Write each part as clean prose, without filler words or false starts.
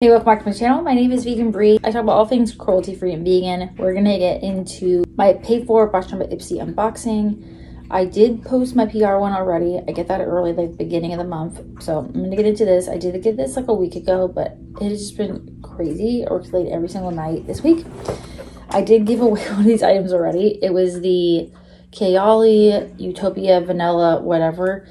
Hey, welcome back to my channel. My name is Vegan Bree. I talk about all things cruelty-free and vegan. We're gonna get into my paid-for Boxycharm By Ipsy unboxing. I did post my PR one already. I get that early, like the beginning of the month. So I'm gonna get into this. I did get this like a week ago, but it has just been crazy. I worked late every single night this week. I did give away one of these items already. It was the Kayali Utopia Vanilla whatever.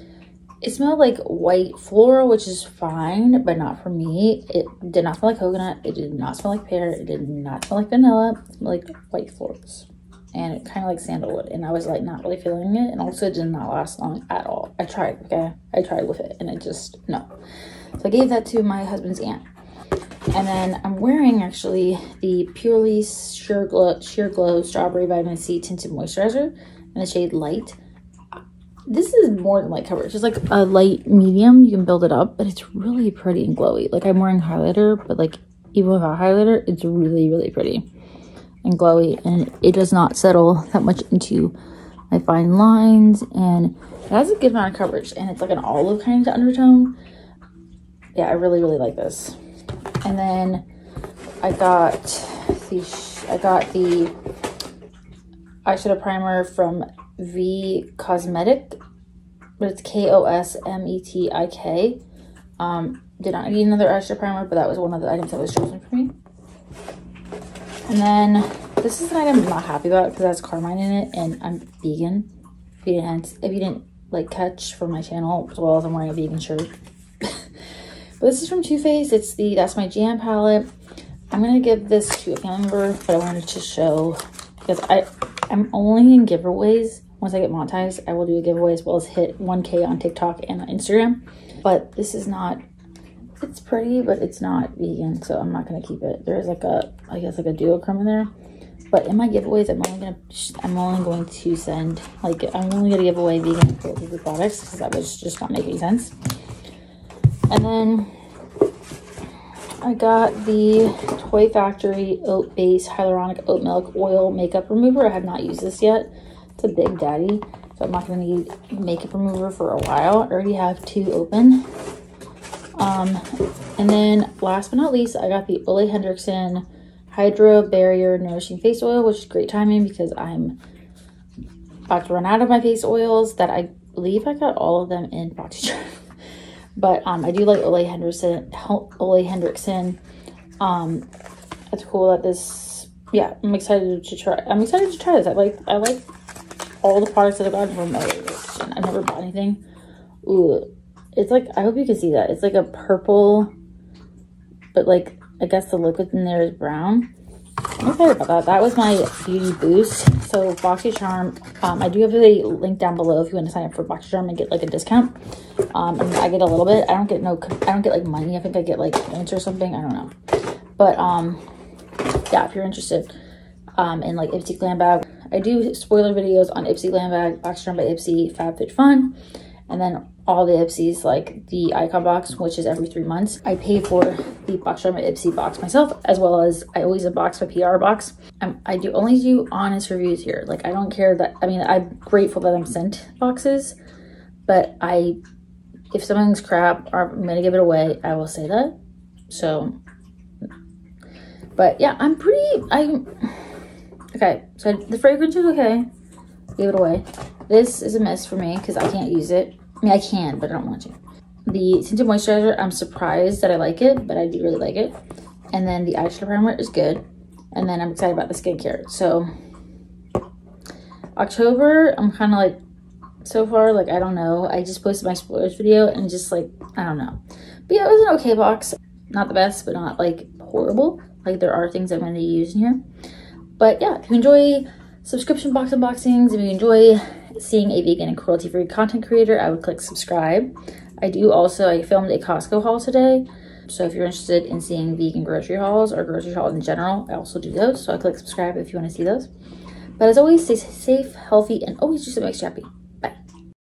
It smelled like white floral, which is fine, but not for me. It did not smell like coconut. It did not smell like pear. It did not smell like vanilla. It smelled like white florals. And it kind of like sandalwood. And I was like not really feeling it. And also it did not last long at all. I tried, okay? I tried with it and it just, no. So I gave that to my husband's aunt. And then I'm wearing actually the Purely Sheer Glow Strawberry Vitamin C Tinted Moisturizer in the shade Light. This is more than light coverage. It's like a light medium. You can build it up, but it's really pretty and glowy. Like I'm wearing highlighter, but like even without highlighter, it's really, really pretty and glowy. And it does not settle that much into my fine lines. And it has a good amount of coverage. And it's like an olive kind of undertone. Yeah, I really, really like this. And then I got the eyeshadow primer from V Cosmetic, but it's Kosmetik. Did not need another eyeshadow primer, but that was one of the items that was chosen for me. And then this is an item I'm not happy about because it has carmine in it, and I'm vegan. If you didn't like catch from my channel, as well as I'm wearing a vegan shirt. But this is from Too Faced. It's the That's My Jam palette. I'm gonna give this to a family member, but I wanted to show because I'm only in giveaways. Once I get monetized, I will do a giveaway as well as hit 1K on TikTok and on Instagram. But this is not, it's pretty, but it's not vegan, so I'm not going to keep it. There's like a, I guess like a duochrome in there. But in my giveaways, I'm only going to send, like, I'm only going to give away vegan and cruelty-free products because that was just not making sense. And then I got the Toy Factory Oat Base Hyaluronic Oat Milk Oil Makeup Remover. I have not used this yet. It's a big daddy, so I'm not going to need makeup remover for a while. I already have two open. And then last but not least, I got the Ole Henriksen Hydro Barrier Nourishing Face Oil, which is great timing because I'm about to run out of my face oils that I believe I got all of them in Boxycharm. But I do like Ole Henriksen. It's cool that this, yeah, I'm excited to try this. I like all the products that I've gotten from Ole Henriksen. I've never bought anything. Ooh, it's like, I hope you can see that. It's like a purple, but like, I guess the liquid in there is brown. I'm excited about that. That was my beauty boost. So Boxycharm, I do have a link down below if you want to sign up for Boxycharm and get like a discount. And I get a little bit. I don't get like money. I think I get like points or something. I don't know. But yeah, if you're interested in like Ipsy Glam Bag, I do spoiler videos on Ipsy Glam Bag, Boxycharm By Ipsy, FabFitFun, and then all the Ipsys, like the icon box, which is every 3 months. I pay for the Boxycharm By Ipsy box myself, as well as I always unbox my PR box. I do only do honest reviews here. Like, I don't care that, I mean, I'm grateful that I'm sent boxes, but if something's crap or I'm gonna give it away, I will say that. So, but yeah, okay, so the fragrance is okay. Gave it away. This is a miss for me because I can't use it. I mean, I can, but I don't want to. The tinted moisturizer, I'm surprised that I like it, but I do really like it. And then the eyeshadow primer is good. And then I'm excited about the skincare. So October, I'm kind of like, so far, like, I don't know. I just posted my spoilers video and just like, I don't know. But yeah, it was an okay box. Not the best, but not like horrible. Like, there are things I'm going to use in here. But yeah, if you enjoy subscription box unboxings, if you enjoy seeing a vegan and cruelty-free content creator, I would click subscribe. I filmed a Costco haul today. So if you're interested in seeing vegan grocery hauls or grocery hauls in general, I also do those. So I click subscribe if you want to see those. But as always, stay safe, healthy, and always do something that makes you happy.